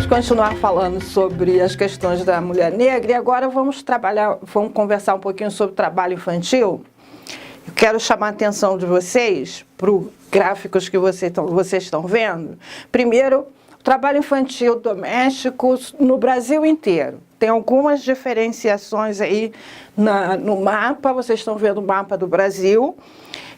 continuar falando sobre as questões da mulher negra e agora vamos conversar um pouquinho sobre trabalho infantil. Eu quero chamar a atenção de vocês para os gráficos que vocês estão vendo. Primeiro, o trabalho infantil doméstico no Brasil inteiro. Tem algumas diferenciações aí no mapa, vocês estão vendo o mapa do Brasil.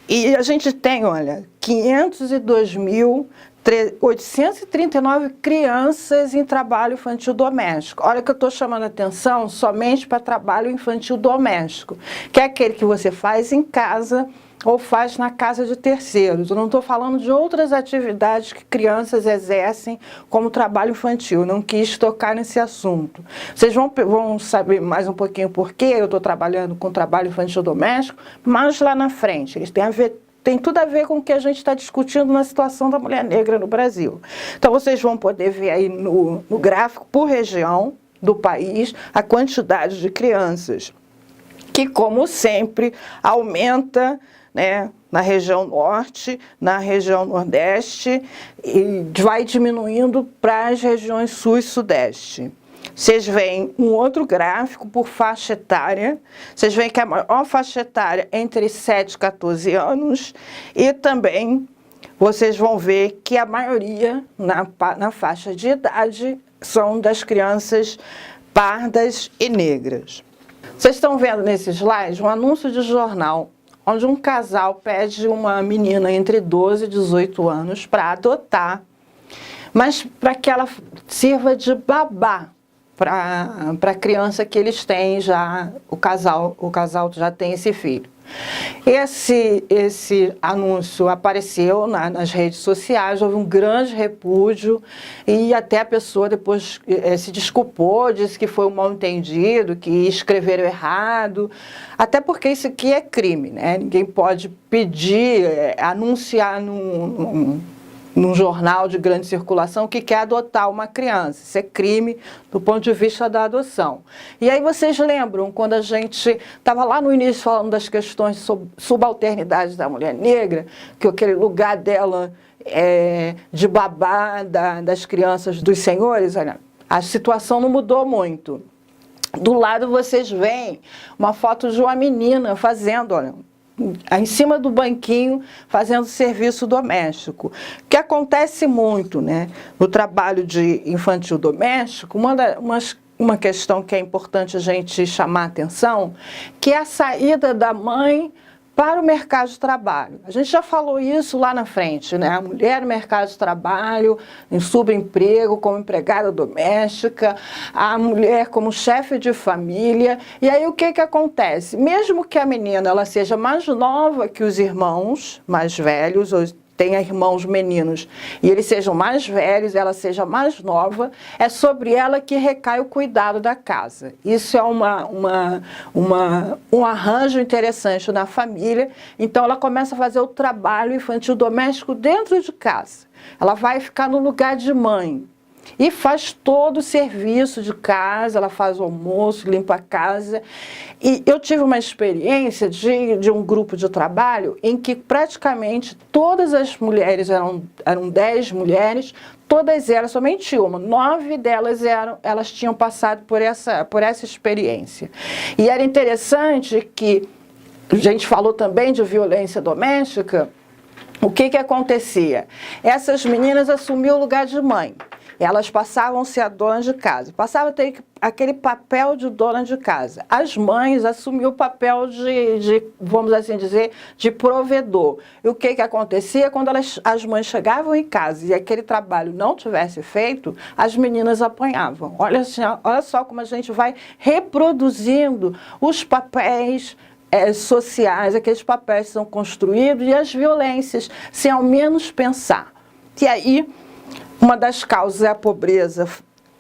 E a gente tem, olha, 502.839 crianças em trabalho infantil doméstico. Olha que eu estou chamando a atenção somente para trabalho infantil doméstico, que é aquele que você faz em casa ou faz na casa de terceiros. Eu não estou falando de outras atividades que crianças exercem como trabalho infantil. Eu não quis tocar nesse assunto. Vocês vão saber mais um pouquinho por que eu estou trabalhando com trabalho infantil doméstico, mas lá na frente. Eles tem tudo a ver com o que a gente está discutindo na situação da mulher negra no Brasil. Então, vocês vão poder ver aí no gráfico, por região do país, a quantidade de crianças que, como sempre, aumenta, né, na região norte, na região nordeste e vai diminuindo para as regiões sul e sudeste. Vocês veem um outro gráfico por faixa etária. Vocês veem que a maior faixa etária é entre 7 e 14 anos e também vocês vão ver que a maioria na faixa de idade são das crianças pardas e negras. Vocês estão vendo nesse slide um anúncio de jornal onde um casal pede uma menina entre 12 e 18 anos para adotar, mas para que ela sirva de babá para a criança que eles têm já, o casal já tem esse filho. Esse anúncio apareceu nas redes sociais, houve um grande repúdio e até a pessoa depois se desculpou, disse que foi um mal-entendido, que escreveram errado, até porque isso aqui é crime, né? Ninguém pode pedir, anunciar num jornal de grande circulação que quer adotar uma criança. Isso é crime do ponto de vista da adoção. E aí vocês lembram, quando a gente estava lá no início falando das questões de subalternidade da mulher negra, que aquele lugar dela de babá das crianças dos senhores, olha, a situação não mudou muito. Do lado vocês veem uma foto de uma menina fazendo, olha, em cima do banquinho, fazendo serviço doméstico, que acontece muito, né? No trabalho de infantil doméstico, uma questão que é importante a gente chamar a atenção, que é a saída da mãe para o mercado de trabalho. A gente já falou isso lá na frente, né? A mulher no mercado de trabalho, em subemprego, como empregada doméstica, a mulher como chefe de família. E aí o que acontece? Mesmo que a menina ela seja mais nova que os irmãos mais velhos, ou tenha irmãos meninos, e eles sejam mais velhos, ela seja mais nova, é sobre ela que recai o cuidado da casa. Isso é um arranjo interessante na família. Então ela começa a fazer o trabalho infantil doméstico dentro de casa. Ela vai ficar no lugar de mãe e faz todo o serviço de casa, ela faz o almoço, limpa a casa. E eu tive uma experiência de um grupo de trabalho em que praticamente todas as mulheres, eram 10 mulheres, todas elas, somente uma, 9 delas elas tinham passado por essa experiência. E era interessante que a gente falou também de violência doméstica. O que acontecia? Essas meninas assumiam o lugar de mãe. Elas passavam a ser a dona de casa, passavam a ter aquele papel de dona de casa. As mães assumiam o papel vamos assim dizer, de provedor. E o que acontecia? Quando as mães chegavam em casa e aquele trabalho não tivesse feito, as meninas apanhavam. Olha só como a gente vai reproduzindo os papéis sociais, aqueles papéis que são construídos e as violências, sem ao menos pensar. E aí, uma das causas é a pobreza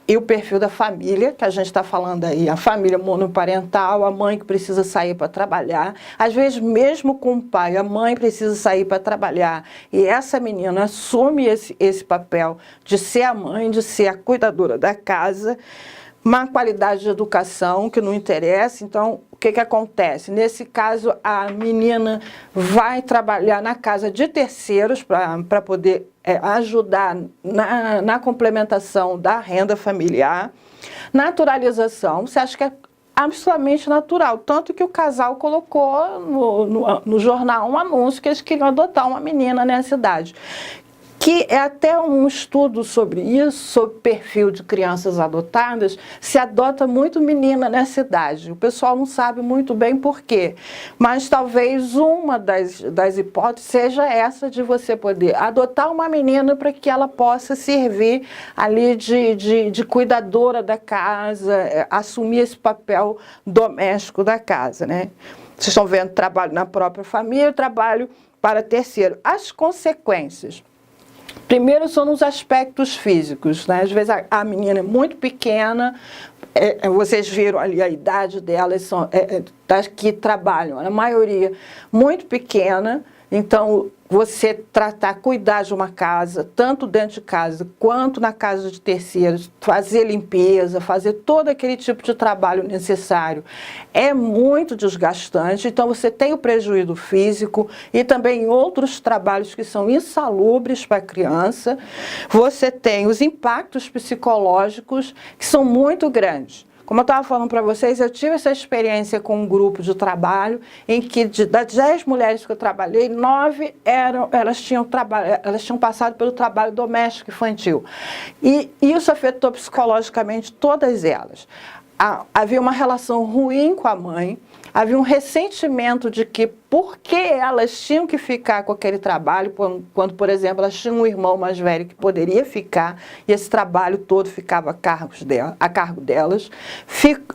e o perfil da família, que a gente está falando aí, a família monoparental, a mãe que precisa sair para trabalhar, às vezes mesmo com o pai, a mãe precisa sair para trabalhar, e essa menina assume esse papel de ser a mãe, de ser a cuidadora da casa, má qualidade de educação, que não interessa. Então, que acontece? Nesse caso, a menina vai trabalhar na casa de terceiros para poder ajudar na complementação da renda familiar. Naturalização, você acha que é absolutamente natural, tanto que o casal colocou no jornal um anúncio que eles queriam adotar uma menina nessa idade. Que é até um estudo sobre isso, sobre o perfil de crianças adotadas, se adota muito menina nessa idade. O pessoal não sabe muito bem por quê, mas talvez uma das hipóteses seja essa de você poder adotar uma menina para que ela possa servir ali de cuidadora da casa, assumir esse papel doméstico da casa, né? Vocês estão vendo trabalho na própria família, trabalho para terceiro. As consequências. Primeiro são nos aspectos físicos, né? Às vezes a menina é muito pequena, vocês viram ali a idade delas, são das que trabalham, a maioria muito pequena, então você cuidar de uma casa, tanto dentro de casa quanto na casa de terceiros, fazer limpeza, fazer todo aquele tipo de trabalho necessário, é muito desgastante, então você tem o prejuízo físico e também outros trabalhos que são insalubres para a criança, você tem os impactos psicológicos que são muito grandes. Como eu estava falando para vocês, eu tive essa experiência com um grupo de trabalho em que das 10 mulheres que eu trabalhei, 9 elas tinham passado pelo trabalho doméstico infantil. E isso afetou psicologicamente todas elas. Havia uma relação ruim com a mãe, havia um ressentimento de que por que elas tinham que ficar com aquele trabalho, quando, por exemplo, elas tinham um irmão mais velho que poderia ficar, e esse trabalho todo ficava a cargo delas.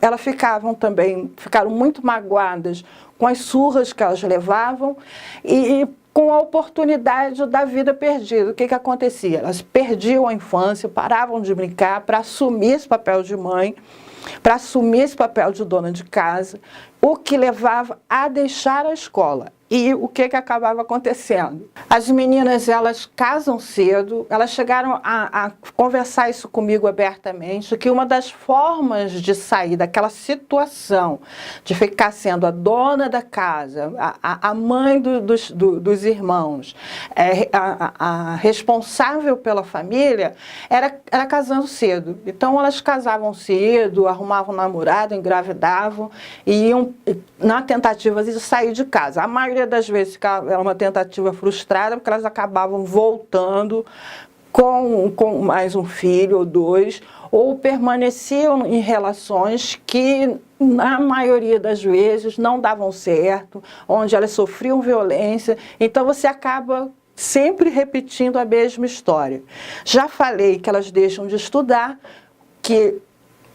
Elas ficaram muito magoadas com as surras que elas levavam e com a oportunidade da vida perdida. O que acontecia? Elas perdiam a infância, paravam de brincar para assumir esse papel de mãe, para assumir esse papel de dona de casa, o que levava a deixar a escola. E o que acabava acontecendo? As meninas, elas casam cedo, elas chegaram a conversar isso comigo abertamente, que uma das formas de sair daquela situação, de ficar sendo a dona da casa, a mãe dos irmãos, a responsável pela família, era casando cedo. Então elas casavam cedo, arrumavam namorado, engravidavam e iam na tentativa de sair de casa. A maioria das vezes era uma tentativa frustrada, porque elas acabavam voltando com mais um filho ou dois, ou permaneciam em relações que, na maioria das vezes, não davam certo, onde elas sofriam violência. Então você acaba sempre repetindo a mesma história. Já falei que elas deixam de estudar, que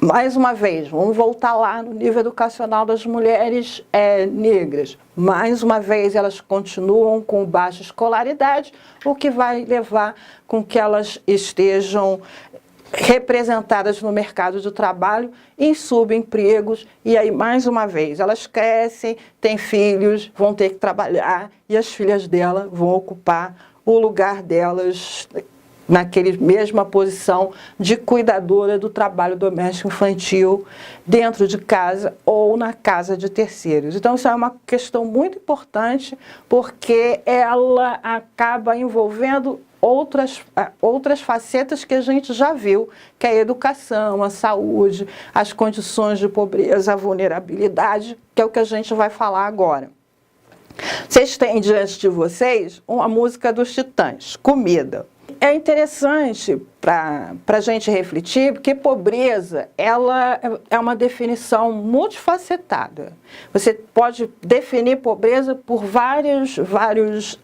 mais uma vez, vamos voltar lá no nível educacional das mulheres negras. Mais uma vez, elas continuam com baixa escolaridade, o que vai levar com que elas estejam representadas no mercado de trabalho em subempregos. E aí, mais uma vez, elas crescem, têm filhos, vão ter que trabalhar e as filhas dela vão ocupar o lugar delas naquela mesma posição de cuidadora do trabalho doméstico infantil dentro de casa ou na casa de terceiros. Então isso é uma questão muito importante, porque ela acaba envolvendo outras facetas que a gente já viu, que é a educação, a saúde, as condições de pobreza, a vulnerabilidade, que é o que a gente vai falar agora. Vocês têm diante de vocês uma música dos Titãs, Comida. É interessante para a gente refletir, porque pobreza ela é uma definição multifacetada. Você pode definir pobreza por vários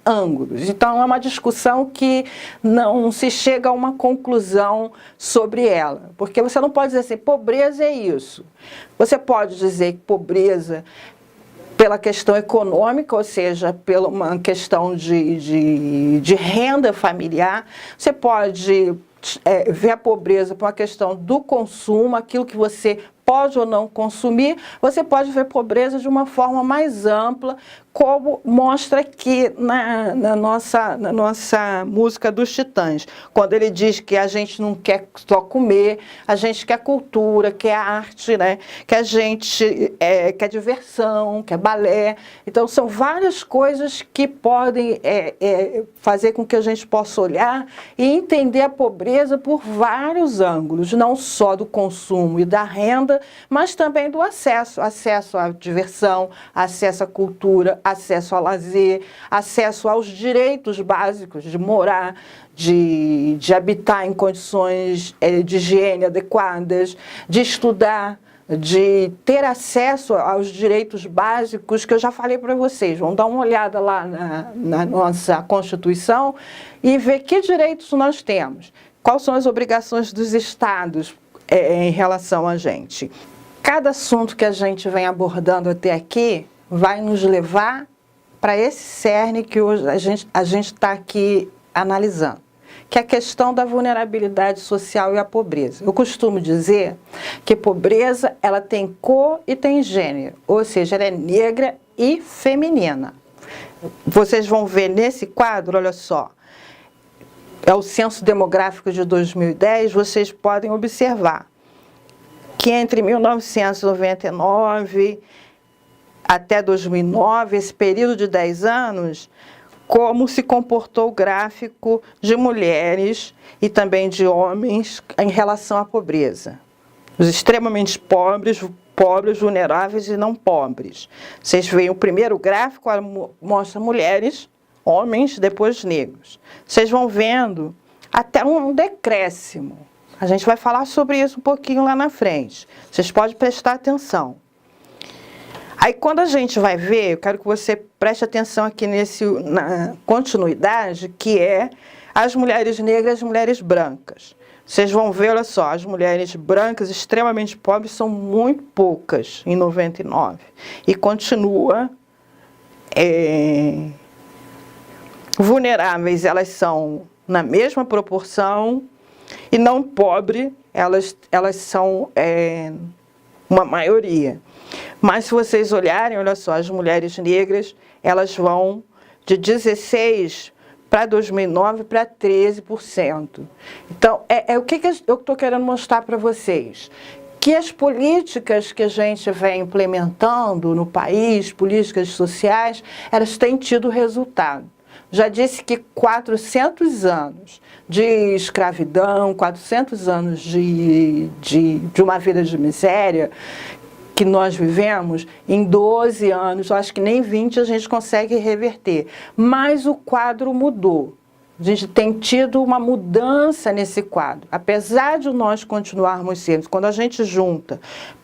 ângulos. Então, é uma discussão que não se chega a uma conclusão sobre ela. Porque você não pode dizer assim, pobreza é isso. Você pode dizer que pobreza pela questão econômica, ou seja, pela uma questão de renda familiar. Você pode ver a pobreza por uma questão do consumo, aquilo que você pode ou não consumir. Você pode ver pobreza de uma forma mais ampla, como mostra aqui na nossa música dos Titãs, quando ele diz que a gente não quer só comer, a gente quer cultura, quer arte, né? Que a gente quer diversão, quer balé. Então, são várias coisas que podem fazer com que a gente possa olhar e entender a pobreza por vários ângulos, não só do consumo e da renda, mas também do acesso à diversão, acesso à cultura, acesso ao lazer, acesso aos direitos básicos de morar, de habitar em condições de higiene adequadas, de estudar, de ter acesso aos direitos básicos que eu já falei para vocês. Vão dar uma olhada lá na nossa Constituição e ver que direitos nós temos, quais são as obrigações dos estados em relação a gente. Cada assunto que a gente vem abordando até aqui vai nos levar para esse cerne que hoje a gente está aqui analisando, que é a questão da vulnerabilidade social e a pobreza. Eu costumo dizer que pobreza ela tem cor e tem gênero, ou seja, ela é negra e feminina. Vocês vão ver nesse quadro, olha só, é o Censo Demográfico de 2010, vocês podem observar que entre 1999 até 2009, esse período de 10 anos, como se comportou o gráfico de mulheres e também de homens em relação à pobreza. Os extremamente pobres, vulneráveis e não pobres. Vocês veem o primeiro gráfico, mostra mulheres, homens, depois negros. Vocês vão vendo até um decréscimo. A gente vai falar sobre isso um pouquinho lá na frente. Vocês podem prestar atenção. Aí, quando a gente vai ver, eu quero que você preste atenção aqui na continuidade, que é as mulheres negras e as mulheres brancas. Vocês vão ver, olha só, as mulheres brancas extremamente pobres são muito poucas em 99. E continua vulneráveis, elas são na mesma proporção, e não pobre, elas são uma maioria. Mas se vocês olharem, olha só, as mulheres negras, elas vão de 16% para 2009 para 13%. Então, o que eu estou querendo mostrar para vocês? Que as políticas que a gente vem implementando no país, políticas sociais, elas têm tido resultado. Já disse que 400 anos de escravidão, 400 anos de uma vida de miséria que nós vivemos, em 12 anos, acho que nem 20 a gente consegue reverter. Mas o quadro mudou. A gente tem tido uma mudança nesse quadro. Apesar de nós continuarmos sendo, quando a gente junta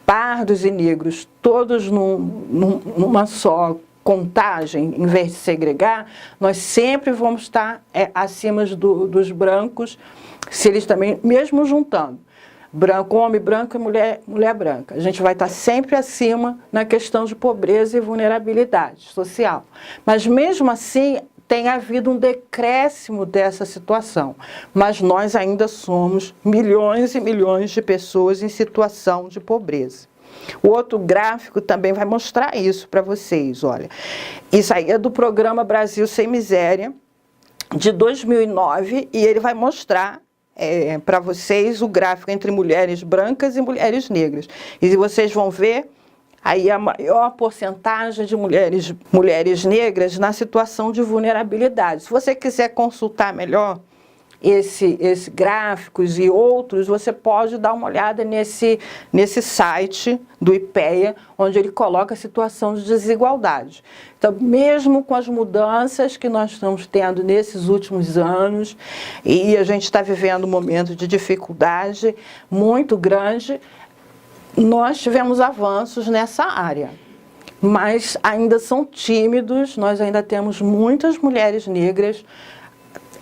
pardos e negros, todos numa só contagem, em vez de segregar, nós sempre vamos estar acima dos brancos, se eles também, mesmo juntando, branco, homem branco e mulher branca. A gente vai estar sempre acima na questão de pobreza e vulnerabilidade social. Mas mesmo assim, tem havido um decréscimo dessa situação. Mas nós ainda somos milhões e milhões de pessoas em situação de pobreza. O outro gráfico também vai mostrar isso para vocês, olha. Isso aí é do programa Brasil Sem Miséria, de 2009, e ele vai mostrar para vocês o gráfico entre mulheres brancas e mulheres negras. E vocês vão ver aí a maior porcentagem de mulheres negras na situação de vulnerabilidade. Se você quiser consultar melhor esse gráficos e outros, você pode dar uma olhada nesse site do IPEA, onde ele coloca a situação de desigualdade. Então, mesmo com as mudanças que nós estamos tendo nesses últimos anos, e a gente está vivendo um momento de dificuldade muito grande, nós tivemos avanços nessa área. Mas ainda são tímidos, nós ainda temos muitas mulheres negras,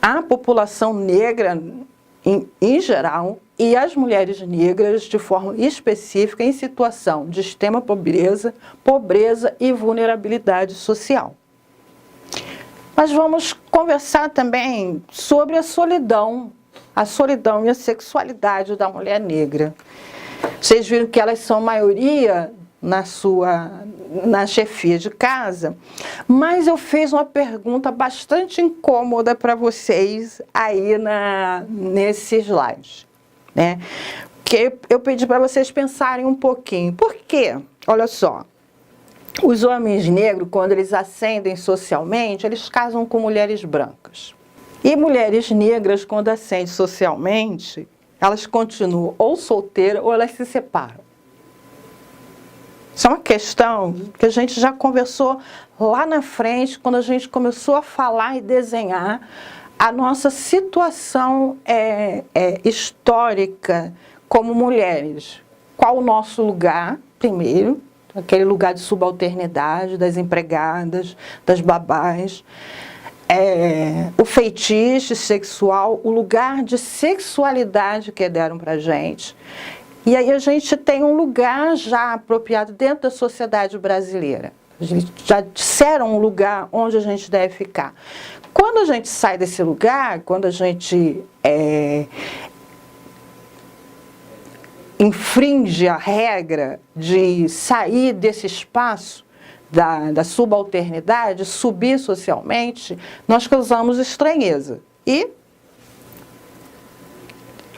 a população negra em geral e as mulheres negras de forma específica em situação de extrema pobreza e vulnerabilidade social. Mas vamos conversar também sobre a solidão e a sexualidade da mulher negra. Vocês viram que elas são maioria na chefia de casa, mas eu fiz uma pergunta bastante incômoda para vocês aí nesse slide, né? Que eu pedi para vocês pensarem um pouquinho. Por quê? Olha só, os homens negros, quando eles ascendem socialmente, eles casam com mulheres brancas. E mulheres negras, quando ascendem socialmente, elas continuam ou solteiras ou elas se separam. Isso é uma questão que a gente já conversou lá na frente, quando a gente começou a falar e desenhar a nossa situação histórica como mulheres. Qual o nosso lugar, primeiro, aquele lugar de subalternidade, das empregadas, das babás, o feitiço sexual, o lugar de sexualidade que deram para a gente. E aí a gente tem um lugar já apropriado dentro da sociedade brasileira. A gente já disseram um lugar onde a gente deve ficar. Quando a gente sai desse lugar, quando a gente infringe a regra de sair desse espaço da subalternidade, subir socialmente, nós causamos estranheza. E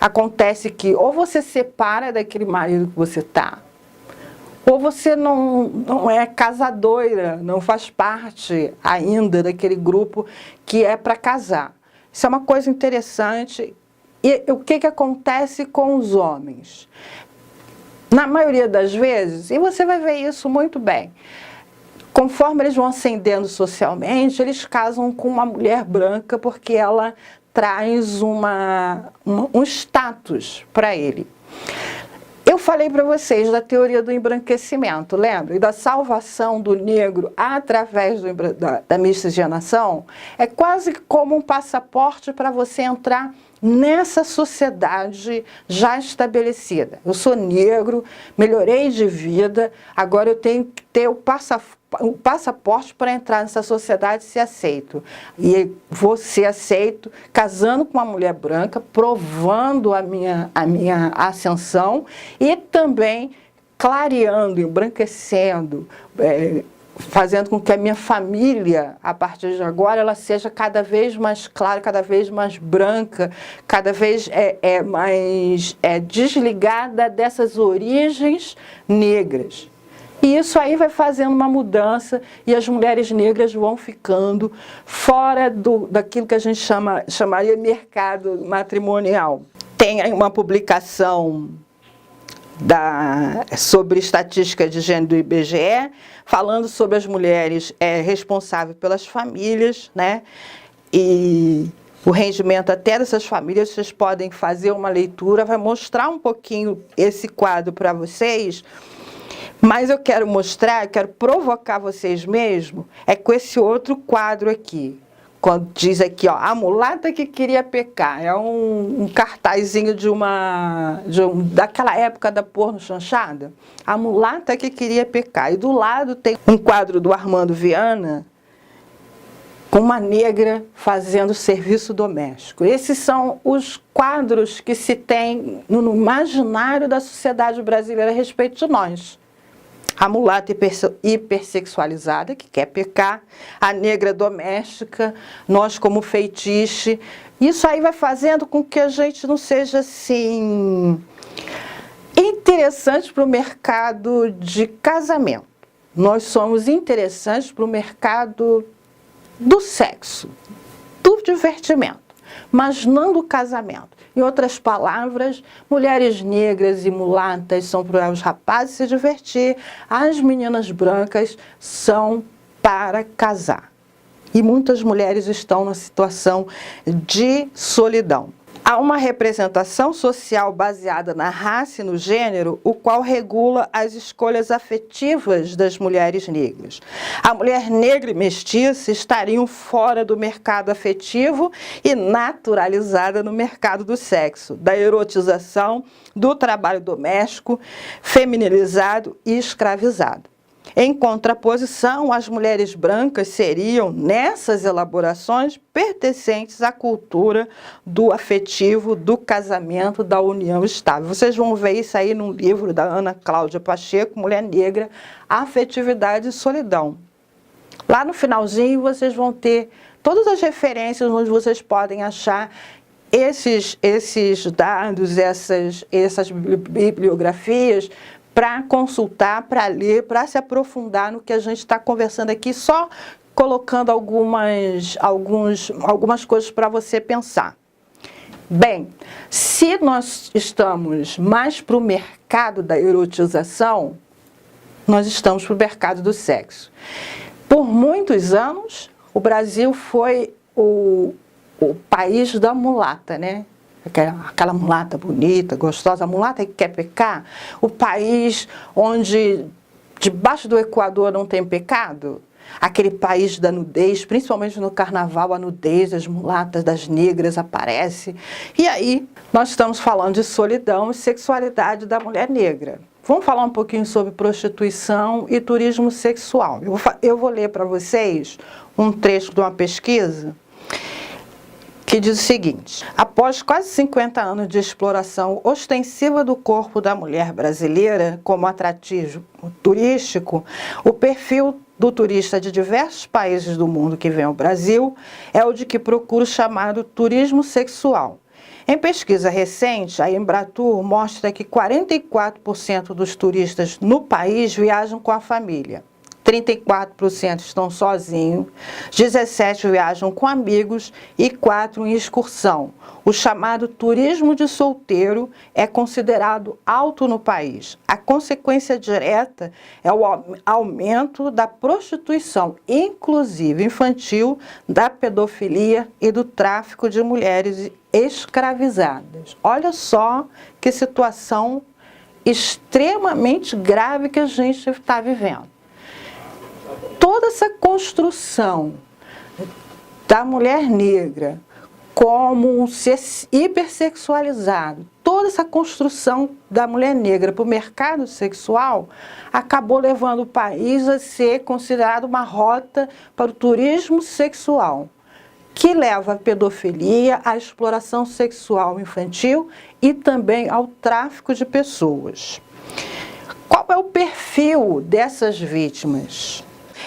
acontece que ou você separa daquele marido que você está, ou você não é casadoira, não faz parte ainda daquele grupo que é para casar. Isso é uma coisa interessante. E o que acontece com os homens? Na maioria das vezes, e você vai ver isso muito bem, conforme eles vão ascendendo socialmente, eles casam com uma mulher branca porque ela traz um status para ele. Eu falei para vocês da teoria do embranquecimento, lembra? E da salvação do negro através da miscigenação. É quase como um passaporte para você entrar nessa sociedade já estabelecida. Eu sou negro, melhorei de vida, agora eu tenho que ter o passaporte para entrar nessa sociedade e ser aceito. E vou ser aceito casando com uma mulher branca, provando a minha ascensão e também clareando, embranquecendo, fazendo com que a minha família, a partir de agora, ela seja cada vez mais clara, cada vez mais branca, cada vez mais desligada dessas origens negras. E isso aí vai fazendo uma mudança e as mulheres negras vão ficando fora daquilo que a gente chamaria mercado matrimonial. Tem aí uma publicação sobre estatística de gênero do IBGE, falando sobre as mulheres responsáveis pelas famílias, né? E o rendimento até dessas famílias, vocês podem fazer uma leitura, vai mostrar um pouquinho esse quadro para vocês. Mas eu quero mostrar, quero provocar vocês mesmo, com esse outro quadro aqui. Quando diz aqui, ó, a mulata que queria pecar. É um cartazinho daquela época da porno chanchada. A mulata que queria pecar. E do lado tem um quadro do Armando Viana com uma negra fazendo serviço doméstico. Esses são os quadros que se tem no imaginário da sociedade brasileira a respeito de nós. A mulata hipersexualizada, que quer pecar, a negra doméstica, nós como feitiço. Isso aí vai fazendo com que a gente não seja, assim, interessante para o mercado de casamento. Nós somos interessantes para o mercado do sexo, do divertimento, mas não do casamento. Em outras palavras, mulheres negras e mulatas são para os rapazes se divertir, as meninas brancas são para casar. E muitas mulheres estão na situação de solidão. Há uma representação social baseada na raça e no gênero, o qual regula as escolhas afetivas das mulheres negras. A mulher negra e mestiça estariam fora do mercado afetivo e naturalizada no mercado do sexo, da erotização, do trabalho doméstico, feminilizado e escravizado. Em contraposição, as mulheres brancas seriam, nessas elaborações, pertencentes à cultura do afetivo, do casamento, da união estável. Vocês vão ver isso aí num livro da Ana Cláudia Pacheco, Mulher Negra, Afetividade e Solidão. Lá no finalzinho vocês vão ter todas as referências onde vocês podem achar esses dados, essas bibliografias, para consultar, para ler, para se aprofundar no que a gente está conversando aqui, só colocando algumas coisas para você pensar. Bem, se nós estamos mais para o mercado da erotização, nós estamos para o mercado do sexo. Por muitos anos, o Brasil foi o país da mulata, né? Aquela mulata bonita, gostosa, a mulata que quer pecar, o país onde debaixo do Equador não tem pecado, aquele país da nudez, principalmente no carnaval, a nudez das mulatas, das negras aparece. E aí, nós estamos falando de solidão e sexualidade da mulher negra. Vamos falar um pouquinho sobre prostituição e turismo sexual. Eu vou ler para vocês um trecho de uma pesquisa que diz o seguinte: após quase 50 anos de exploração ostensiva do corpo da mulher brasileira como atrativo turístico, o perfil do turista de diversos países do mundo que vem ao Brasil é o de que procura o chamado turismo sexual. Em pesquisa recente, a Embratur mostra que 44% dos turistas no país viajam com a família. 34% estão sozinhos, 17% viajam com amigos e 4% em excursão. O chamado turismo de solteiro é considerado alto no país. A consequência direta é o aumento da prostituição, inclusive infantil, da pedofilia e do tráfico de mulheres escravizadas. Olha só que situação extremamente grave que a gente está vivendo. Toda essa construção da mulher negra como um ser hipersexualizado, toda essa construção da mulher negra para o mercado sexual acabou levando o país a ser considerado uma rota para o turismo sexual, que leva à pedofilia, à exploração sexual infantil e também ao tráfico de pessoas. Qual é o perfil dessas vítimas?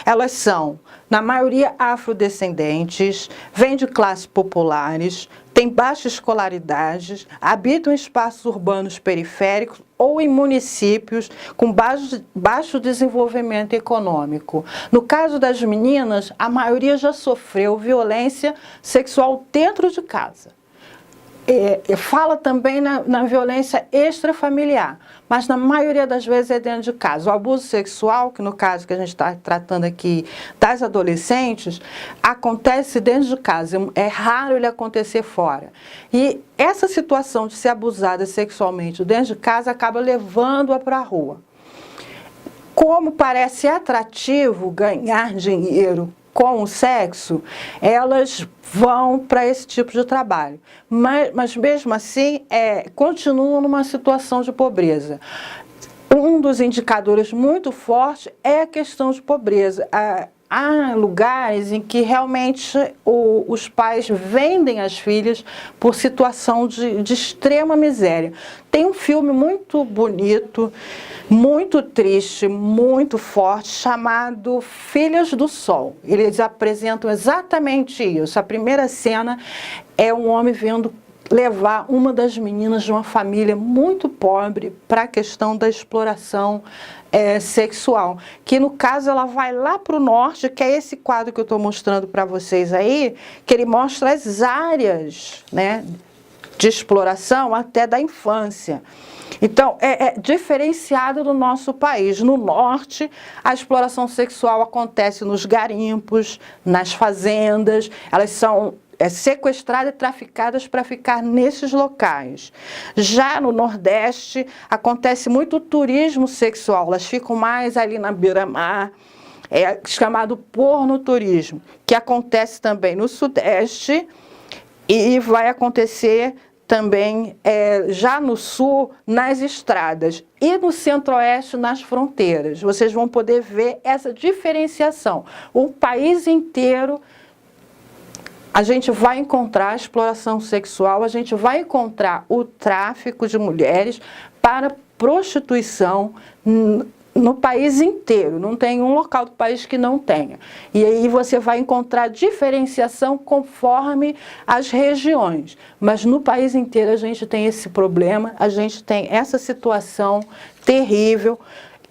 Elas são, na maioria, afrodescendentes, vêm de classes populares, têm baixa escolaridade, habitam em espaços urbanos periféricos ou em municípios com baixo desenvolvimento econômico. No caso das meninas, a maioria já sofreu violência sexual dentro de casa. Fala também na violência extrafamiliar, mas na maioria das vezes é dentro de casa. O abuso sexual, que no caso que a gente está tratando aqui das adolescentes, acontece dentro de casa, é raro ele acontecer fora. E essa situação de ser abusada sexualmente dentro de casa acaba levando-a para a rua. Como parece atrativo ganhar dinheiro com o sexo, elas vão para esse tipo de trabalho. Mas mesmo assim, continuam numa situação de pobreza. Um dos indicadores muito fortes é a questão de pobreza. Há lugares em que realmente os pais vendem as filhas por situação de extrema miséria. Tem um filme muito bonito, muito triste, muito forte, chamado Filhas do Sol. Eles apresentam exatamente isso. A primeira cena é um homem vendo levar uma das meninas de uma família muito pobre para a questão da exploração sexual, que no caso ela vai lá para o norte, que é esse quadro que eu estou mostrando para vocês aí, que ele mostra as áreas, né, de exploração até da infância. Então, é diferenciado do nosso país. No norte, a exploração sexual acontece nos garimpos, nas fazendas, elas são sequestradas e traficadas para ficar nesses locais. Já no Nordeste, acontece muito turismo sexual, elas ficam mais ali na beira-mar, chamado pornoturismo, que acontece também no Sudeste e vai acontecer também já no sul, nas estradas, e no centro-oeste, nas fronteiras. Vocês vão poder ver essa diferenciação. O país inteiro a gente vai encontrar a exploração sexual, a gente vai encontrar o tráfico de mulheres para prostituição no país inteiro. Não tem um local do país que não tenha. E aí você vai encontrar diferenciação conforme as regiões. Mas no país inteiro a gente tem esse problema, a gente tem essa situação terrível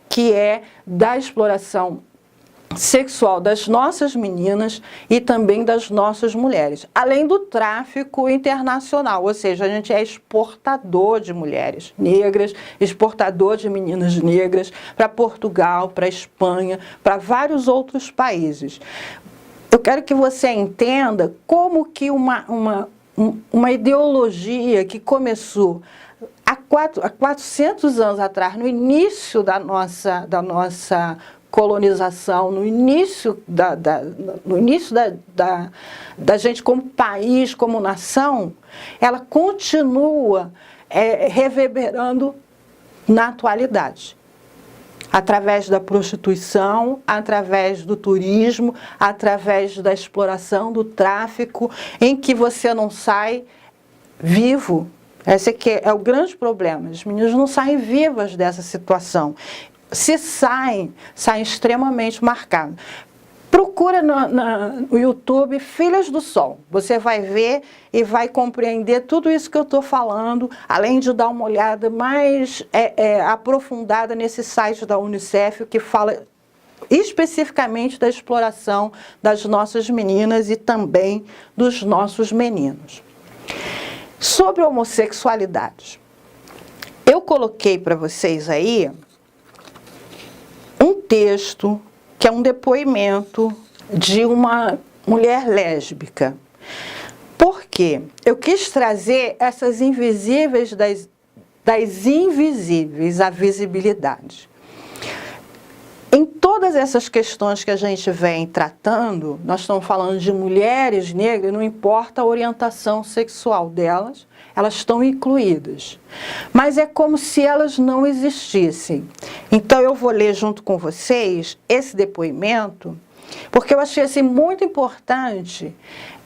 que é da exploração sexual das nossas meninas e também das nossas mulheres, além do tráfico internacional, ou seja, a gente é exportador de mulheres negras, exportador de meninas negras para Portugal, para Espanha, para vários outros países. Eu quero que você entenda como que uma ideologia que começou há 400 anos atrás, no início da nossa colonização, no início da gente como país, como nação, ela continua reverberando na atualidade. Através da prostituição, através do turismo, através da exploração, do tráfico, em que você não sai vivo. Esse aqui é o grande problema, as meninas não saem vivas dessa situação. Se saem extremamente marcados. Procura no YouTube Filhas do Sol. Você vai ver e vai compreender tudo isso que eu estou falando, além de dar uma olhada mais aprofundada nesse site da Unicef, que fala especificamente da exploração das nossas meninas e também dos nossos meninos. Sobre homossexualidade, eu coloquei para vocês aí um texto que é um depoimento de uma mulher lésbica. Por quê? Eu quis trazer essas invisíveis das invisíveis à visibilidade. Em todas essas questões que a gente vem tratando, nós estamos falando de mulheres negras, não importa a orientação sexual delas, elas estão incluídas. Mas é como se elas não existissem. Então eu vou ler junto com vocês esse depoimento, porque eu achei assim, muito importante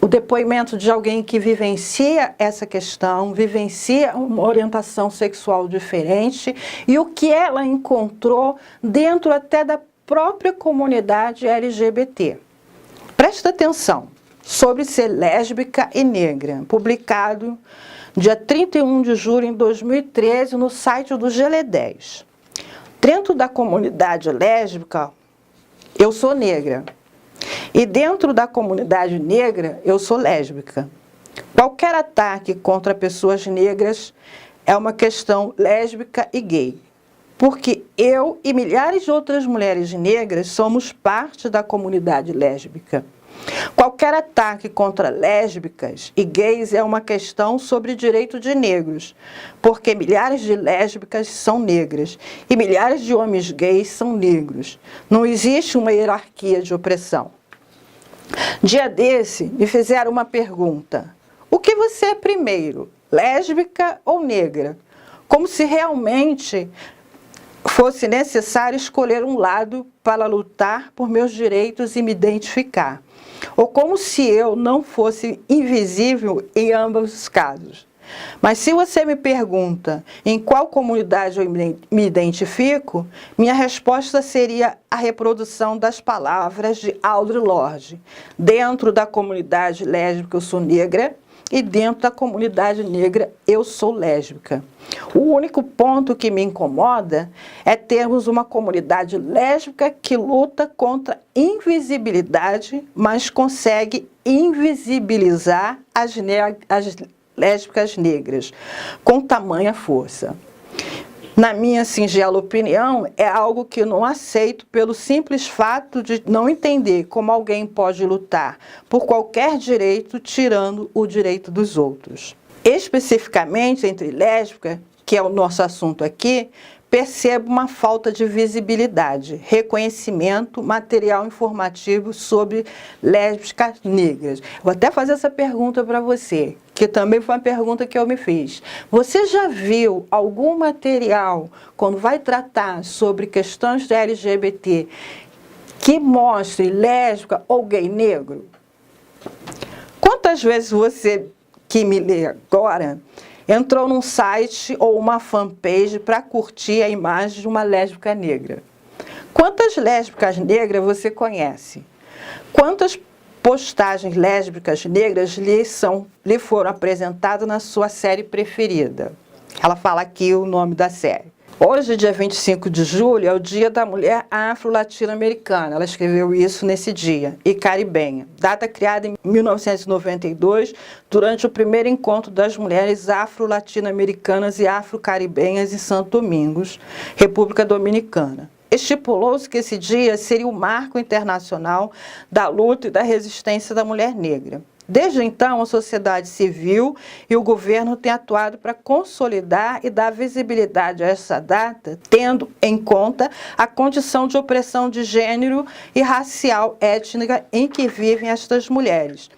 o depoimento de alguém que vivencia essa questão, vivencia uma orientação sexual diferente e o que ela encontrou dentro até da própria comunidade LGBT. Presta atenção, sobre ser lésbica e negra, publicado dia 31 de julho de 2013 no site do GLE10. Dentro da comunidade lésbica, eu sou negra. E dentro da comunidade negra, eu sou lésbica. Qualquer ataque contra pessoas negras é uma questão lésbica e gay. Porque eu e milhares de outras mulheres negras somos parte da comunidade lésbica. Qualquer ataque contra lésbicas e gays é uma questão sobre direito de negros, porque milhares de lésbicas são negras e milhares de homens gays são negros. Não existe uma hierarquia de opressão. Dia desse, me fizeram uma pergunta: o que você é primeiro, lésbica ou negra? Como se realmente fosse necessário escolher um lado para lutar por meus direitos e me identificar. Ou como se eu não fosse invisível em ambos os casos. Mas se você me pergunta em qual comunidade eu me identifico, minha resposta seria a reprodução das palavras de Audre Lorde. Dentro da comunidade lésbica eu sou negra e dentro da comunidade negra eu sou lésbica. O único ponto que me incomoda é termos uma comunidade lésbica que luta contra invisibilidade, mas consegue invisibilizar as lésbicas negras com tamanha força. Na minha singela opinião, é algo que eu não aceito pelo simples fato de não entender como alguém pode lutar por qualquer direito tirando o direito dos outros. Especificamente entre lésbicas, que é o nosso assunto aqui, percebo uma falta de visibilidade, reconhecimento, material informativo sobre lésbicas negras. Vou até fazer essa pergunta para você, que também foi uma pergunta que eu me fiz. Você já viu algum material, quando vai tratar sobre questões de LGBT, que mostre lésbica ou gay negro? Quantas vezes você, que me lê agora, entrou num site ou uma fanpage para curtir a imagem de uma lésbica negra? Quantas lésbicas negras você conhece? Quantas postagens lésbicas negras lhe foram apresentadas na sua série preferida? Ela fala aqui o nome da série. Hoje, dia 25 de julho, é o Dia da Mulher Afro-Latino-Americana. Ela escreveu isso nesse dia, e caribenha. Data criada em 1992, durante o primeiro encontro das mulheres afro-latino-americanas e afro-caribenhas em Santo Domingos, República Dominicana. Estipulou-se que esse dia seria o marco internacional da luta e da resistência da mulher negra. Desde então, a sociedade civil e o governo têm atuado para consolidar e dar visibilidade a essa data, tendo em conta a condição de opressão de gênero e racial étnica em que vivem estas mulheres,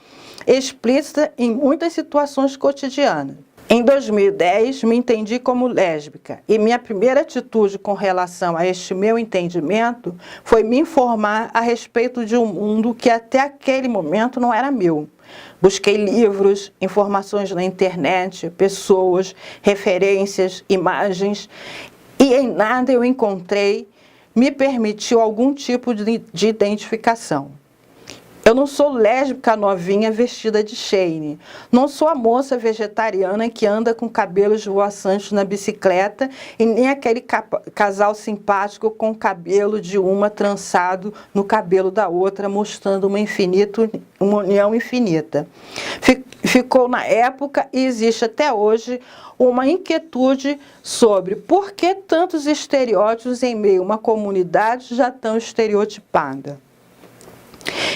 explícita em muitas situações cotidianas. Em 2010, me entendi como lésbica e minha primeira atitude com relação a este meu entendimento foi me informar a respeito de um mundo que até aquele momento não era meu. Busquei livros, informações na internet, pessoas, referências, imagens e em nada eu encontrei, me permitiu algum tipo de identificação. Eu não sou lésbica novinha vestida de Shein. Não sou a moça vegetariana que anda com cabelos voaçantes na bicicleta e nem aquele casal simpático com o cabelo de uma trançado no cabelo da outra, mostrando uma união infinita. Ficou na época e existe até hoje uma inquietude sobre por que tantos estereótipos em meio a uma comunidade já tão estereotipada.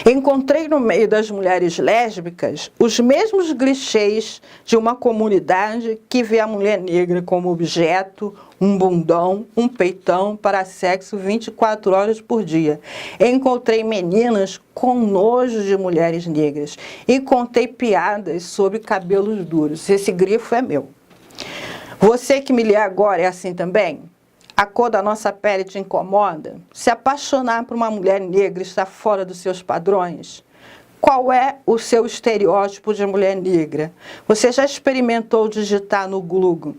Encontrei no meio das mulheres lésbicas os mesmos clichês de uma comunidade que vê a mulher negra como objeto, um bundão, um peitão para sexo 24 horas por dia. Encontrei meninas com nojo de mulheres negras e contei piadas sobre cabelos duros. Esse grifo é meu. Você que me lê agora é assim também? A cor da nossa pele te incomoda? Se apaixonar por uma mulher negra está fora dos seus padrões? Qual é o seu estereótipo de mulher negra? Você já experimentou digitar no Google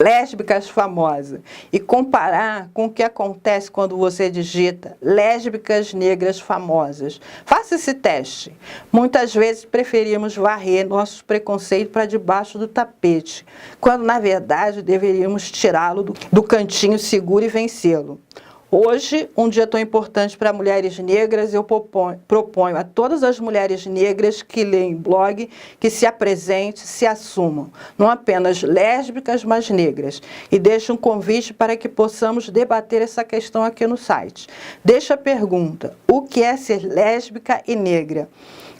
lésbicas famosas e comparar com o que acontece quando você digita lésbicas negras famosas? Faça esse teste. Muitas vezes preferimos varrer nossos preconceitos para debaixo do tapete, quando na verdade deveríamos tirá-lo do cantinho seguro e vencê-lo. Hoje, um dia tão importante para mulheres negras, eu proponho a todas as mulheres negras que leem blog que se apresentem, se assumam, não apenas lésbicas, mas negras. E deixo um convite para que possamos debater essa questão aqui no site. Deixa a pergunta: o que é ser lésbica e negra?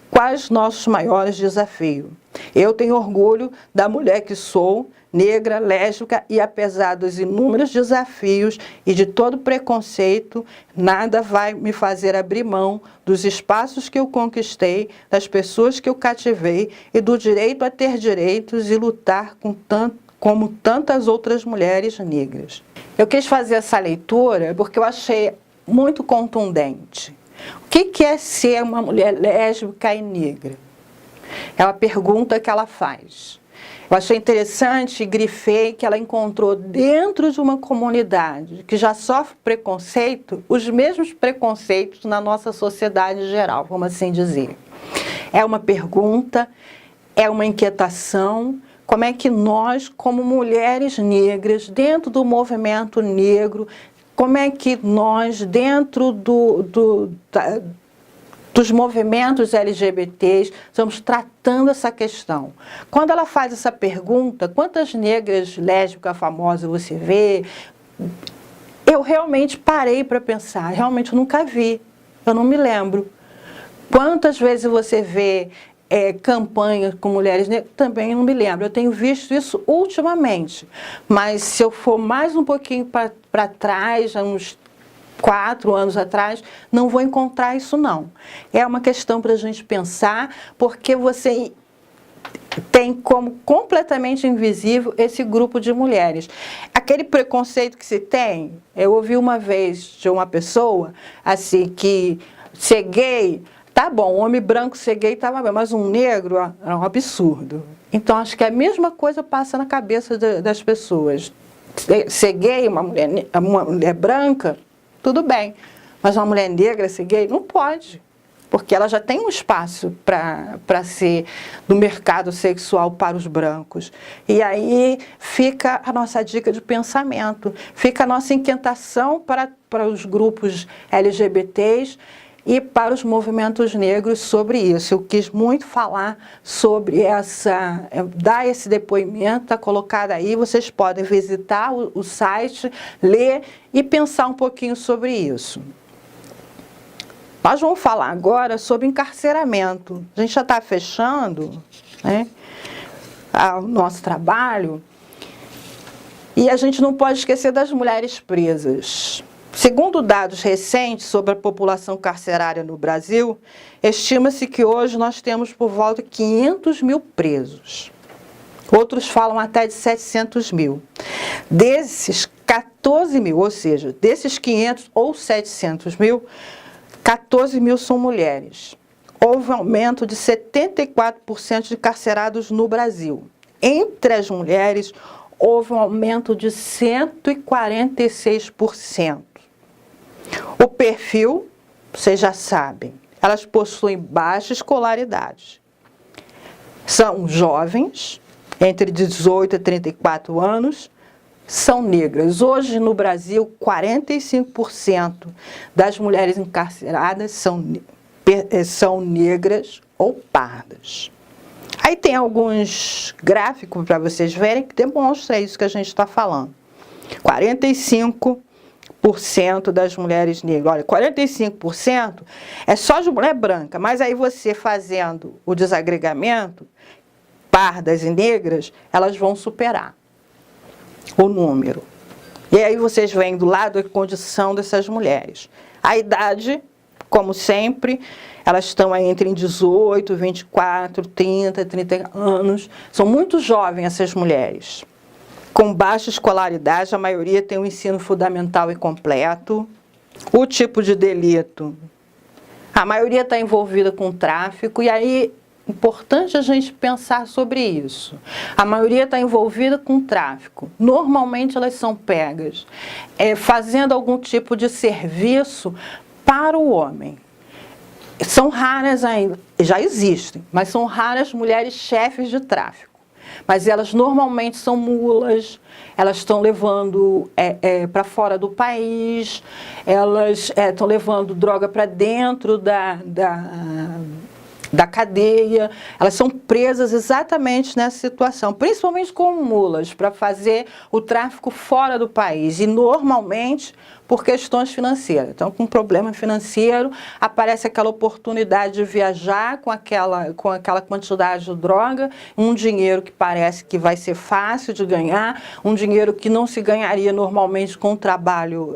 Quais nossos maiores desafios? Eu tenho orgulho da mulher que sou, negra, lésbica, e apesar dos inúmeros desafios e de todo preconceito, nada vai me fazer abrir mão dos espaços que eu conquistei, das pessoas que eu cativei e do direito a ter direitos e lutar como tantas outras mulheres negras. Eu quis fazer essa leitura porque eu achei muito contundente. O que é ser uma mulher lésbica e negra? É uma pergunta que ela faz. Eu achei interessante e grifei que ela encontrou dentro de uma comunidade que já sofre preconceito, os mesmos preconceitos na nossa sociedade geral, vamos assim dizer. É uma pergunta, é uma inquietação. Como é que nós, como mulheres negras, dentro do movimento negro, como é que nós, dentro dos movimentos LGBTs, estamos tratando essa questão? Quando ela faz essa pergunta, quantas negras lésbicas famosas você vê? Eu realmente parei para pensar, realmente eu nunca vi, eu não me lembro. Quantas vezes você vê campanha com mulheres negras, também não me lembro. Eu tenho visto isso ultimamente, mas se eu for mais um pouquinho para trás, uns 4 anos atrás, não vou encontrar isso não. É uma questão para a gente pensar, porque você tem como completamente invisível esse grupo de mulheres. Aquele preconceito que se tem, eu ouvi uma vez de uma pessoa, assim, que ser gay, tá bom, um homem branco ser gay estava bem, mas um negro era um absurdo. Então, acho que a mesma coisa passa na cabeça das pessoas. Ser gay, uma mulher branca, tudo bem, mas uma mulher negra ser gay, não pode. Porque ela já tem um espaço para ser do mercado sexual para os brancos. E aí fica a nossa dica de pensamento, fica a nossa inquietação para os grupos LGBTs e para os movimentos negros sobre isso. Eu quis muito falar sobre dar esse depoimento, está colocado aí, vocês podem visitar o site, ler e pensar um pouquinho sobre isso. Nós vamos falar agora sobre encarceramento. A gente já está fechando, né, o nosso trabalho e a gente não pode esquecer das mulheres presas. Segundo dados recentes sobre a população carcerária no Brasil, estima-se que hoje nós temos por volta de 500 mil presos. Outros falam até de 700 mil. Desses 14 mil, ou seja, desses 500 ou 700 mil, 14 mil são mulheres. Houve um aumento de 74% de carcerados no Brasil. Entre as mulheres, houve um aumento de 146%. O perfil, vocês já sabem, elas possuem baixa escolaridade. São jovens, entre 18 e 34 anos, são negras. Hoje, no Brasil, 45% das mulheres encarceradas são negras ou pardas. Aí tem alguns gráficos para vocês verem que demonstram isso que a gente está falando. 45% das mulheres negras. Olha, 45% é só de mulher branca, mas aí você fazendo o desagregamento, pardas e negras, elas vão superar o número. E aí vocês veem do lado a condição dessas mulheres. A idade, como sempre, elas estão aí entre 18, 24, 30, 30 anos. São muito jovens essas mulheres. Com baixa escolaridade, a maioria tem um ensino fundamental incompleto. O tipo de delito, a maioria está envolvida com tráfico, e aí importante a gente pensar sobre isso. A maioria está envolvida com tráfico. Normalmente elas são pegas fazendo algum tipo de serviço para o homem. São raras ainda, já existem, mas são raras mulheres chefes de tráfico. Mas elas normalmente são mulas, elas estão levando para fora do país, elas estão levando droga para dentro da cadeia, elas são presas exatamente nessa situação, principalmente como mulas, para fazer o tráfico fora do país, e normalmente por questões financeiras. Então, com problema financeiro, aparece aquela oportunidade de viajar com aquela quantidade de droga, um dinheiro que parece que vai ser fácil de ganhar, um dinheiro que não se ganharia normalmente com o trabalho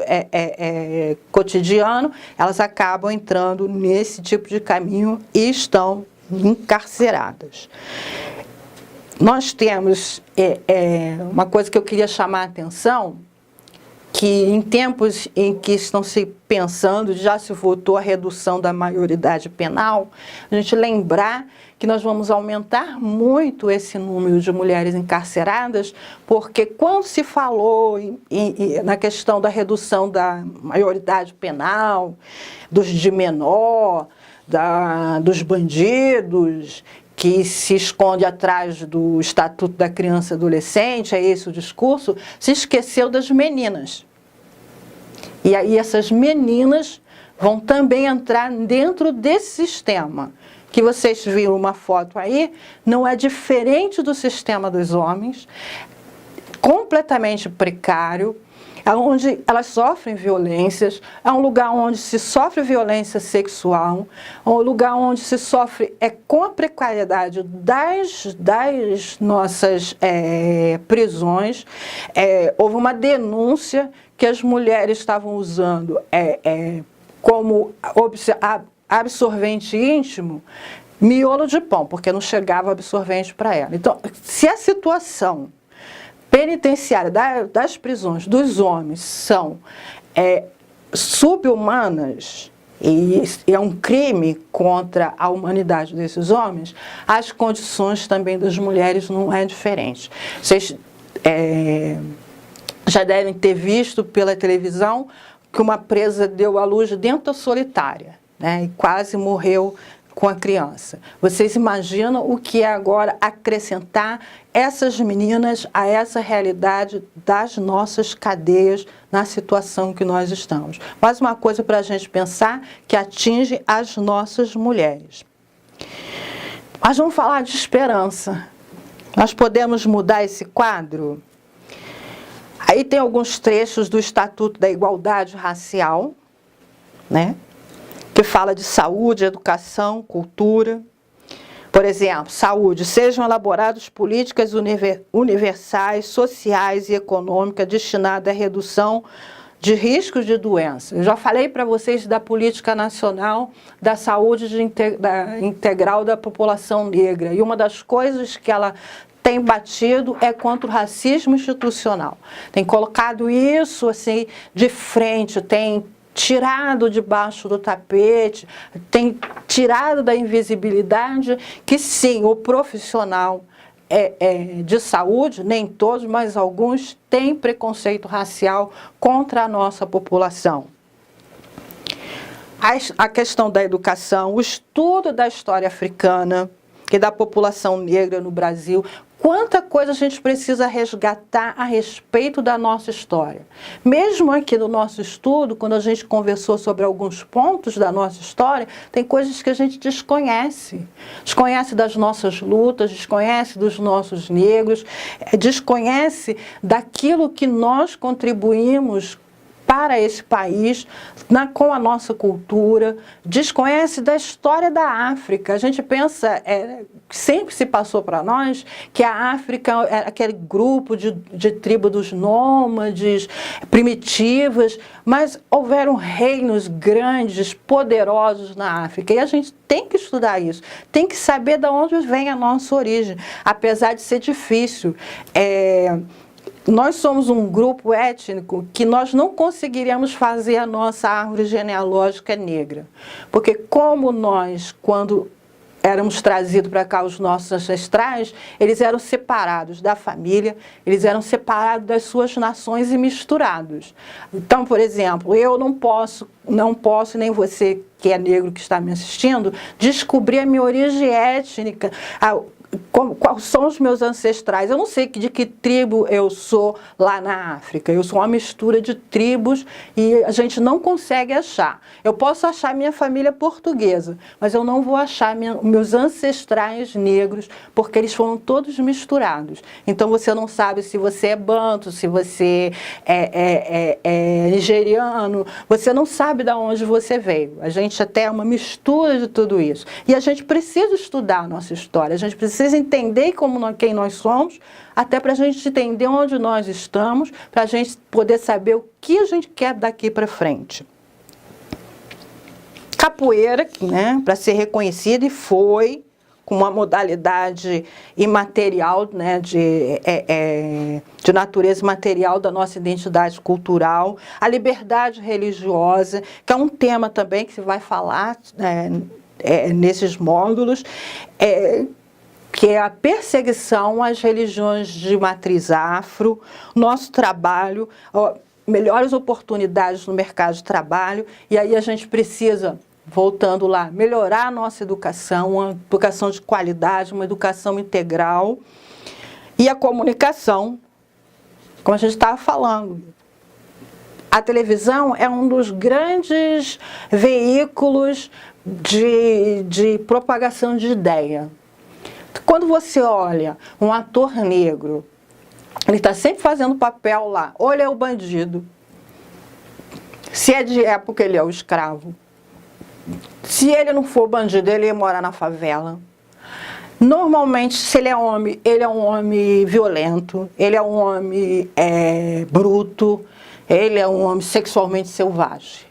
cotidiano, elas acabam entrando nesse tipo de caminho e estão encarceradas. Nós temos uma coisa que eu queria chamar a atenção, que em tempos em que estão se pensando, já se votou a redução da maioridade penal, a gente lembrar que nós vamos aumentar muito esse número de mulheres encarceradas, porque quando se falou na questão da redução da maioridade penal, dos de menor, dos bandidos, que se esconde atrás do Estatuto da Criança e Adolescente, é esse o discurso, se esqueceu das meninas. E aí essas meninas vão também entrar dentro desse sistema, que vocês viram uma foto aí, não é diferente do sistema dos homens, completamente precário, é onde elas sofrem violências, é um lugar onde se sofre violência sexual, é um lugar onde se sofre com a precariedade das nossas prisões. Houve uma denúncia que as mulheres estavam usando como absorvente íntimo, miolo de pão, porque não chegava absorvente para ela. Então, se a situação penitenciária das prisões dos homens são sub-humanas, e é um crime contra a humanidade desses homens, as condições também das mulheres não é diferente. Vocês já devem ter visto pela televisão que uma presa deu à luz dentro da solitária, né, e quase morreu com a criança. Vocês imaginam o que é agora acrescentar essas meninas a essa realidade das nossas cadeias na situação que nós estamos? Mais uma coisa para a gente pensar que atinge as nossas mulheres. Mas vamos falar de esperança. Nós podemos mudar esse quadro? Aí tem alguns trechos do Estatuto da Igualdade Racial, né, que fala de saúde, educação, cultura. Por exemplo, saúde, sejam elaboradas políticas universais, sociais e econômicas destinadas à redução de riscos de doença. Eu já falei para vocês da política nacional da saúde integral da população negra, e uma das coisas que ela tem batido contra o racismo institucional. Tem colocado isso assim de frente, tem tirado debaixo do tapete, tem tirado da invisibilidade que sim, o profissional de saúde, nem todos, mas alguns, têm preconceito racial contra a nossa população. A questão da educação, o estudo da história africana e da população negra no Brasil. Quanta coisa a gente precisa resgatar a respeito da nossa história. Mesmo aqui no nosso estudo, quando a gente conversou sobre alguns pontos da nossa história, tem coisas que a gente desconhece. Desconhece das nossas lutas, desconhece dos nossos negros, desconhece daquilo que nós contribuímos para esse país, com a nossa cultura, desconhece da história da África. A gente pensa, sempre se passou para nós, que a África era aquele grupo de tribos dos nômades, primitivas, mas houveram reinos grandes, poderosos na África, e a gente tem que estudar isso, tem que saber de onde vem a nossa origem, apesar de ser difícil. Nós somos um grupo étnico que nós não conseguiríamos fazer a nossa árvore genealógica negra. Porque como nós, quando éramos trazidos para cá os nossos ancestrais, eles eram separados da família, eles eram separados das suas nações e misturados. Então, por exemplo, eu não posso, nem você que é negro que está me assistindo, descobrir a minha origem étnica, quais são os meus ancestrais. Eu não sei de que tribo eu sou lá na África. Eu sou uma mistura de tribos e a gente não consegue achar. Eu posso achar minha família portuguesa, mas eu não vou achar meus ancestrais negros, porque eles foram todos misturados. Então você não sabe se você é banto, se você é nigeriano, você não sabe de onde você veio. A gente até é uma mistura de tudo isso. E a gente precisa estudar a nossa história, a gente precisa entender quem nós somos, até para a gente entender onde nós estamos, para a gente poder saber o que a gente quer daqui para frente. Capoeira, né, para ser reconhecida, e foi com uma modalidade imaterial, né, de natureza imaterial da nossa identidade cultural, a liberdade religiosa, que é um tema também que se vai falar nesses módulos, que é a perseguição às religiões de matriz afro, nosso trabalho, melhores oportunidades no mercado de trabalho, e aí a gente precisa, voltando lá, melhorar a nossa educação, uma educação de qualidade, uma educação integral, e a comunicação, como a gente estava falando. A televisão é um dos grandes veículos de propagação de ideia. Quando você olha um ator negro, ele está sempre fazendo papel lá, ou ele é o bandido, Se é de época, ele é o escravo. Se ele não for bandido, ele ia morar na favela. Normalmente, se ele é um homem violento, ele é um homem bruto, ele é um homem sexualmente selvagem.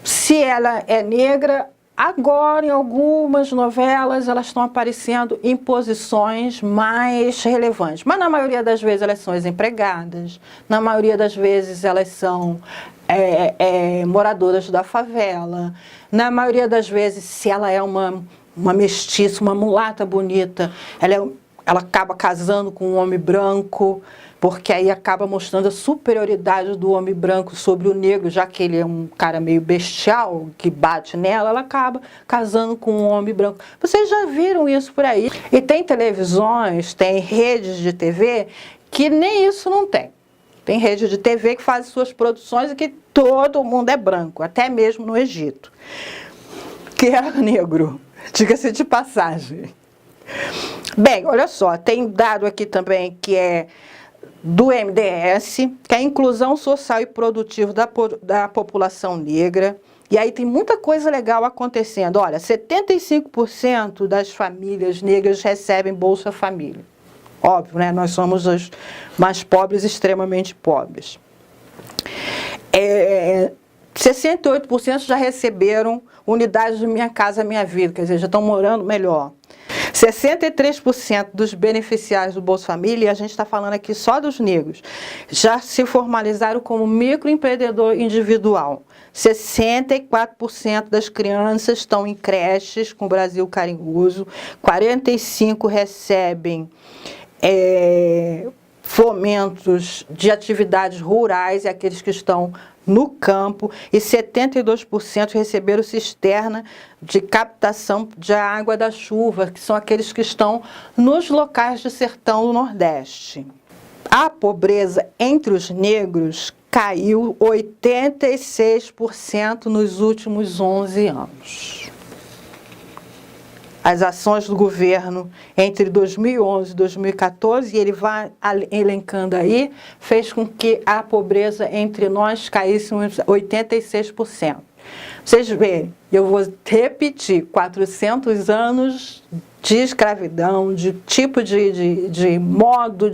Se ela é negra, agora em algumas novelas elas estão aparecendo em posições mais relevantes. Mas na maioria das vezes elas são ex-empregadas, na maioria das vezes elas são moradoras da favela, na maioria das vezes, se ela é uma mestiça, uma mulata bonita, ela acaba casando com um homem branco, porque aí acaba mostrando a superioridade do homem branco sobre o negro, já que ele é um cara meio bestial, que bate nela, ela acaba casando com um homem branco. Vocês já viram isso por aí? E tem televisões, tem redes de TV que nem isso não tem. Tem rede de TV que faz suas produções e que todo mundo é branco, até mesmo no Egito, que era negro, diga-se de passagem. Bem, olha só, tem dado aqui também que é do MDS, que é a inclusão social e produtiva da população negra. E aí tem muita coisa legal acontecendo. Olha, 75% das famílias negras recebem Bolsa Família. Óbvio, né? Nós somos os mais pobres, extremamente pobres. 68% já receberam unidades de Minha Casa Minha Vida, quer dizer, já estão morando melhor. 63% dos beneficiários do Bolsa Família, e a gente está falando aqui só dos negros, já se formalizaram como microempreendedor individual. 64% das crianças estão em creches com o Brasil Carinhoso, 45% recebem fomentos de atividades rurais, e aqueles que estão no campo, e 72% receberam cisterna de captação de água da chuva, que são aqueles que estão nos locais de sertão do Nordeste. A pobreza entre os negros caiu 86% nos últimos 11 anos. As ações do governo entre 2011 e 2014, e ele vai elencando aí, fez com que a pobreza entre nós caísse 86%. Vocês verem, eu vou repetir, 400 anos de escravidão, de tipo de modo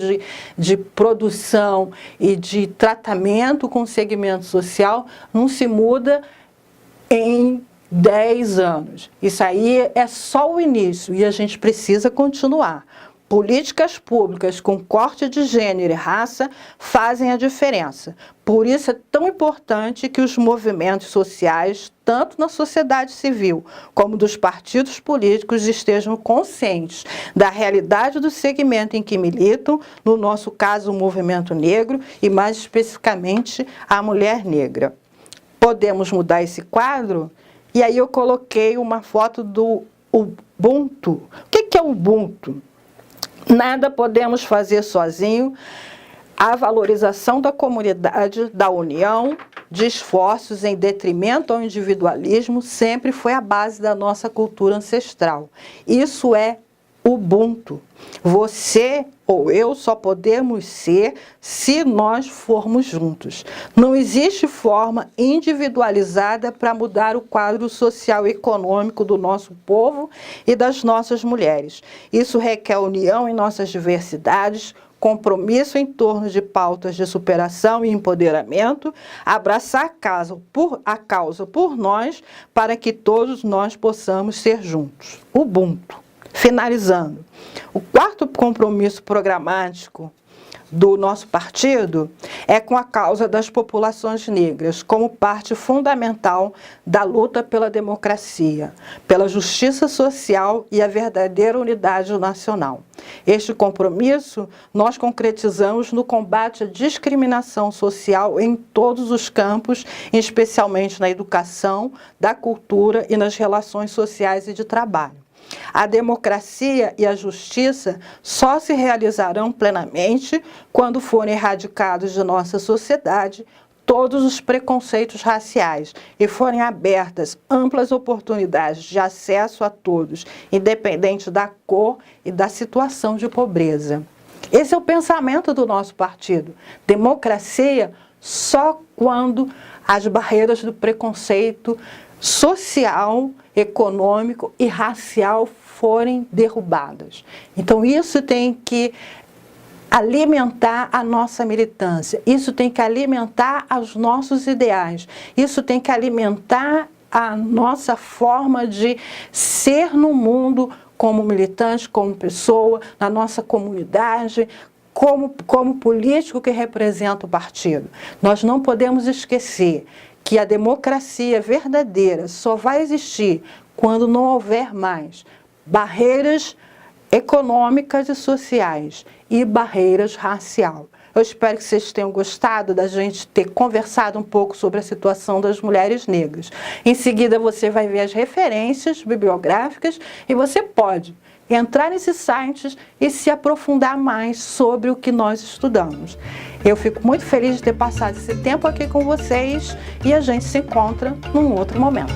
de produção e de tratamento com o segmento social, não se muda em 10 anos. Isso aí é só o início e a gente precisa continuar. Políticas públicas com corte de gênero e raça fazem a diferença. Por isso é tão importante que os movimentos sociais, tanto na sociedade civil como dos partidos políticos, estejam conscientes da realidade do segmento em que militam, no nosso caso o movimento negro e mais especificamente a mulher negra. Podemos mudar esse quadro? E aí eu coloquei uma foto do Ubuntu. O que é o Ubuntu? Nada podemos fazer sozinho. A valorização da comunidade, da união, de esforços em detrimento ao individualismo, sempre foi a base da nossa cultura ancestral. Isso é Ubuntu. Você ou eu só podemos ser se nós formos juntos. Não existe forma individualizada para mudar o quadro social e econômico do nosso povo e das nossas mulheres. Isso requer união em nossas diversidades, compromisso em torno de pautas de superação e empoderamento, abraçar a causa por nós, para que todos nós possamos ser juntos. Ubuntu. Finalizando, o quarto compromisso programático do nosso partido é com a causa das populações negras, como parte fundamental da luta pela democracia, pela justiça social e a verdadeira unidade nacional. Este compromisso nós concretizamos no combate à discriminação social em todos os campos, especialmente na educação, da cultura e nas relações sociais e de trabalho. A democracia e a justiça só se realizarão plenamente quando forem erradicados de nossa sociedade todos os preconceitos raciais e forem abertas amplas oportunidades de acesso a todos, independente da cor e da situação de pobreza. Esse é o pensamento do nosso partido. Democracia só quando as barreiras do preconceito social, econômico e racial forem derrubadas. Então isso tem que alimentar a nossa militância, isso tem que alimentar os nossos ideais, isso tem que alimentar a nossa forma de ser no mundo como militante, como pessoa, na nossa comunidade, como político que representa o partido. Nós não podemos esquecer que a democracia verdadeira só vai existir quando não houver mais barreiras econômicas e sociais e barreiras raciais. Eu espero que vocês tenham gostado da gente ter conversado um pouco sobre a situação das mulheres negras. Em seguida você vai ver as referências bibliográficas e você pode entrar nesses sites e se aprofundar mais sobre o que nós estudamos. Eu fico muito feliz de ter passado esse tempo aqui com vocês e a gente se encontra num outro momento.